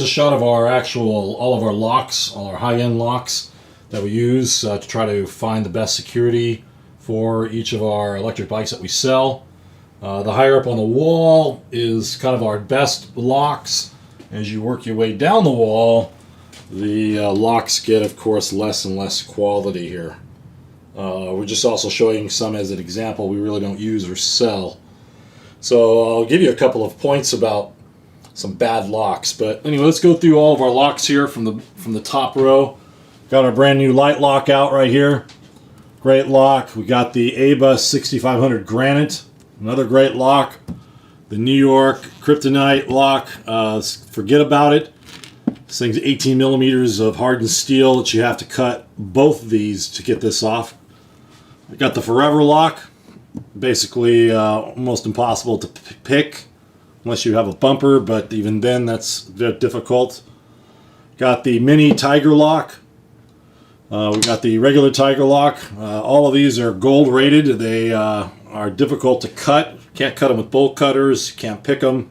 A shot of our all of our locks, all our high-end locks that we use to try to find the best security for each of our electric bikes that we sell. The higher up on the wall is kind of our best locks. As you work your way down the wall, the locks get, of course, less and less quality here. We're just also showing some as an example we really don't use or sell. So I'll give you a couple of points about some bad locks. But anyway, let's go through all of our locks here from the top row. Got our brand new light lock out right here. Great lock. We got the ABUS 6500 Granite. Another great lock. The New York Kryptonite lock. Forget about it. This thing's 18 millimeters of hardened steel that you have to cut both of these to get this off. We got the Forever lock. Basically almost impossible to pick unless you have a bumper, but even then that's difficult. Got the mini Tiger lock. We got the regular Tiger lock. All of these are gold rated. They are difficult to cut. Can't cut them with bolt cutters. Can't pick them.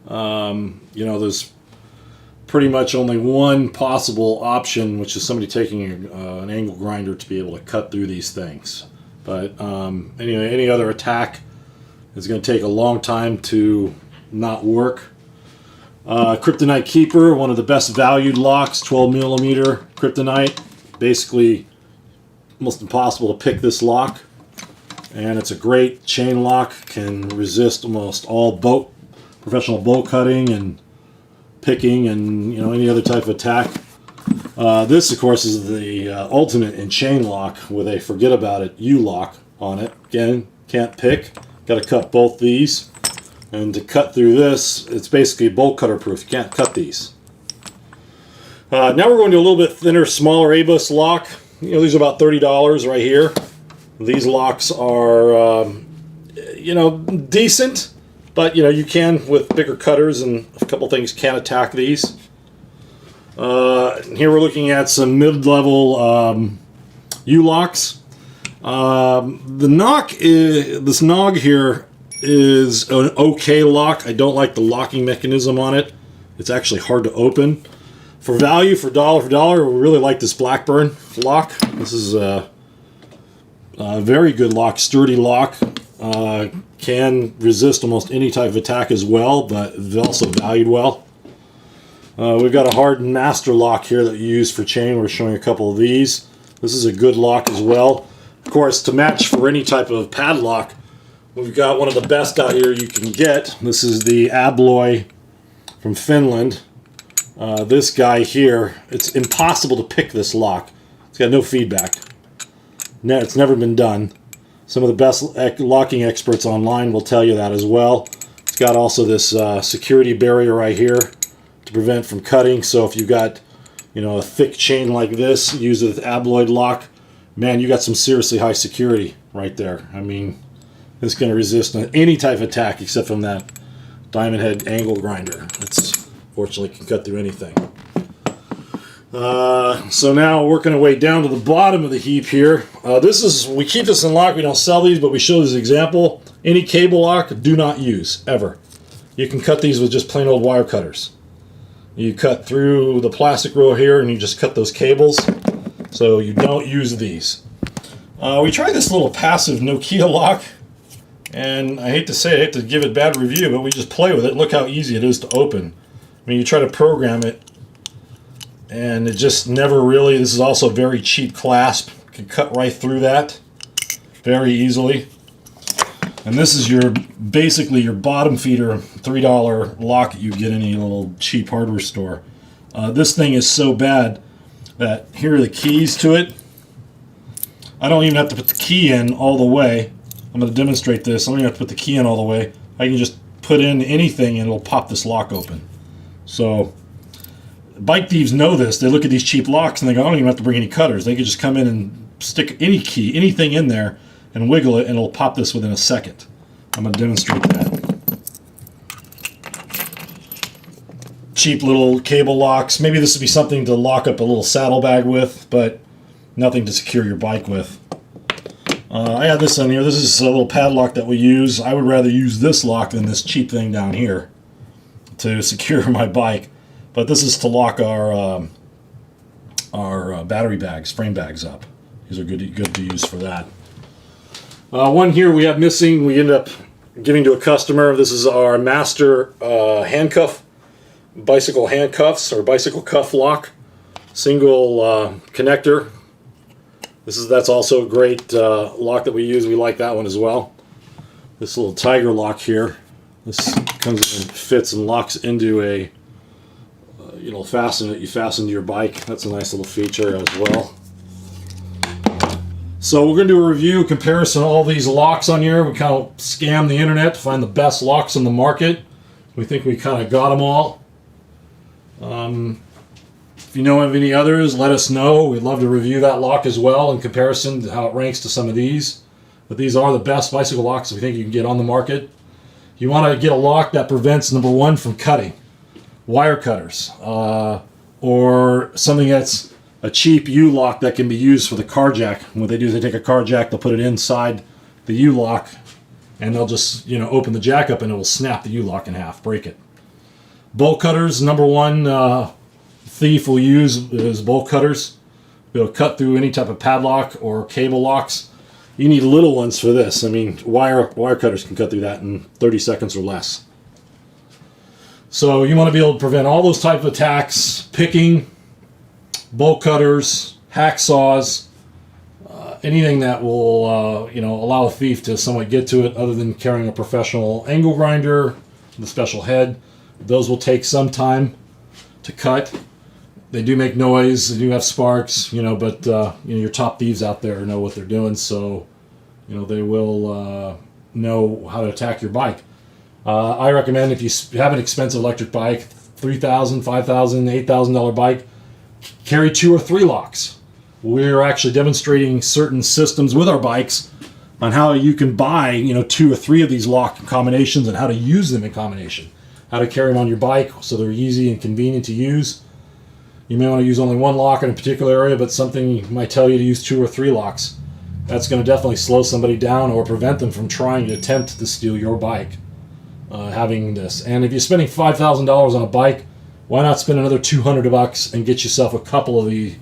There's pretty much only one possible option, which is somebody taking an angle grinder to be able to cut through these things. But anyway, any other attack is going to take a long time to not work. Kryptonite Keeper, one of the best valued locks, 12 millimeter Kryptonite. Basically almost impossible to pick this lock, and it's a great chain lock, can resist almost all professional bolt cutting and picking and any other type of attack. This of course is the ultimate in chain lock with a forget about it U-lock on it. Again, can't pick, got to cut both these. And to cut through this, it's basically bolt cutter proof. You can't cut these. Now we're going to a little bit thinner, smaller ABUS lock. These are about $30 right here. These locks are, decent, but you can with bigger cutters and a couple things can attack these. Here we're looking at some mid-level U-locks. This Nog here is an okay lock. I don't like the locking mechanism on it. It's actually hard to open. For value, for dollar, we really like this Blackburn lock. This is a very good lock, sturdy lock. Can resist almost any type of attack as well, but it's also valued well. We've got a hardened master lock here that you use for chain. We're showing a couple of these. This is a good lock as well. Of course, to match for any type of padlock, we've got one of the best out here you can get. This is the Abloy from Finland. This guy here, it's impossible to pick this lock. It's got no feedback. It's never been done. Some of the best locking experts online will tell you that as well. It's got also this security barrier right here to prevent from cutting. So if you got a thick chain like this, use it with Abloy lock, man, you got some seriously high security right there. I mean, it's going to resist any type of attack except from that diamond head angle grinder. It's fortunately can cut through anything. So now working our way down to the bottom of the heap here. We keep this in lock. We don't sell these, but we show this example. Any cable lock, do not use ever. You can cut these with just plain old wire cutters. You cut through the plastic row here, and you just cut those cables. So you don't use these. We tried this little passive Nokia lock. And I hate to say it, I hate to give it bad review, but we just play with it. Look how easy it is to open. I mean, you try to program it, and it just never really, this is also a very cheap clasp. Can cut right through that very easily. And this is basically your bottom feeder $3 lock that you get in any little cheap hardware store. This thing is so bad that here are the keys to it. I don't even have to put the key in all the way. I'm going to demonstrate this. I don't even have to put the key in all the way. I can just put in anything and it'll pop this lock open. So bike thieves know this. They look at these cheap locks and they go, I don't even have to bring any cutters. They could just come in and stick any key, anything in there and wiggle it and it'll pop this within a second. I'm going to demonstrate that. Cheap little cable locks. Maybe this would be something to lock up a little saddlebag with, but nothing to secure your bike with. I have this on here. This is a little padlock that we use. I would rather use this lock than this cheap thing down here to secure my bike. But this is to lock our battery bags, frame bags up. These are good to use for that. One here we have missing, we ended up giving to a customer. This is our master handcuff, bicycle handcuffs or bicycle cuff lock, single connector. That's also a great lock that we use. We like that one as well. This little tiger lock here. This comes in and fits and locks into a, you fasten to your bike. That's a nice little feature as well. So we're going to do a review, comparison of all these locks on here. We kind of scammed the internet to find the best locks on the market. We think we kind of got them all. If you know of any others, let us know. We'd love to review that lock as well in comparison to how it ranks to some of these. But these are the best bicycle locks we think you can get on the market. You want to get a lock that prevents, number one, from cutting. Wire cutters. Or something that's a cheap U-lock that can be used for the car jack. What they do is they take a car jack, they'll put it inside the U-lock, and they'll just open the jack up and it will snap the U-lock in half, break it. Bolt cutters, number one thief will use is bolt cutters. They'll cut through any type of padlock or cable locks. You need little ones for this. I mean, wire cutters can cut through that in 30 seconds or less. So you want to be able to prevent all those type of attacks: picking, bolt cutters, hacksaws, anything that will allow a thief to somewhat get to it, other than carrying a professional angle grinder with a special head. Those will take some time to cut. They do make noise, they do have sparks, but your top thieves out there know what they're doing, so they will know how to attack your bike. I recommend, if you have an expensive electric bike, $3,000, $5,000, $8,000 bike, carry 2 or 3 locks. We're actually demonstrating certain systems with our bikes on how you can buy 2 or 3 of these lock combinations and how to use them in combination. How to carry them on your bike so they're easy and convenient to use. You may want to use only 1 lock in a particular area, but something might tell you to use 2 or 3 locks. That's going to definitely slow somebody down or prevent them from trying to attempt to steal your bike. Having this. And if you're spending $5,000 on a bike, why not spend another $200 and get yourself a couple of the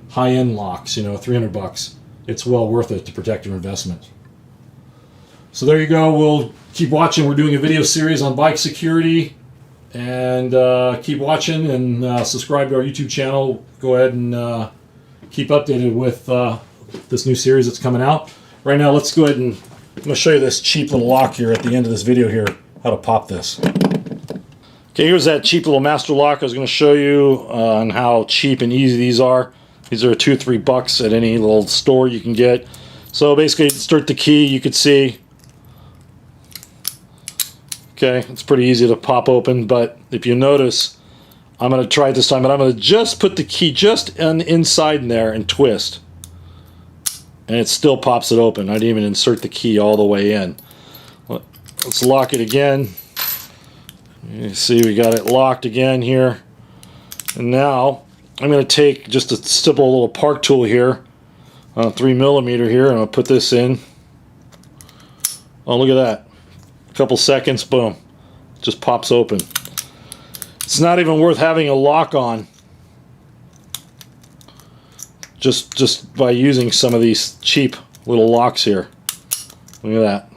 high-end locks, $300. It's well worth it to protect your investment. So there you go. We'll keep watching. We're doing a video series on bike security. And keep watching and subscribe to our YouTube channel. Go ahead and keep updated with this new series that's coming out. Right now, let's go ahead and I'm going to show you this cheap little lock here at the end of this video here, how to pop this. Okay, here's that cheap little master lock I was going to show you on how cheap and easy these are. These are $2 or $3 at any little store you can get. So basically, insert the key, you could see. Okay, it's pretty easy to pop open, but if you notice, I'm going to try it this time, but I'm going to just put the key just inside in there and twist. And it still pops it open. I didn't even insert the key all the way in. Let's lock it again. You see we got it locked again here. And now I'm going to take just a simple little park tool here, 3mm here, and I'll put this in. Oh, look at that. A couple seconds, boom. Just pops open. It's not even worth having a lock on. Just by using some of these cheap little locks here. Look at that.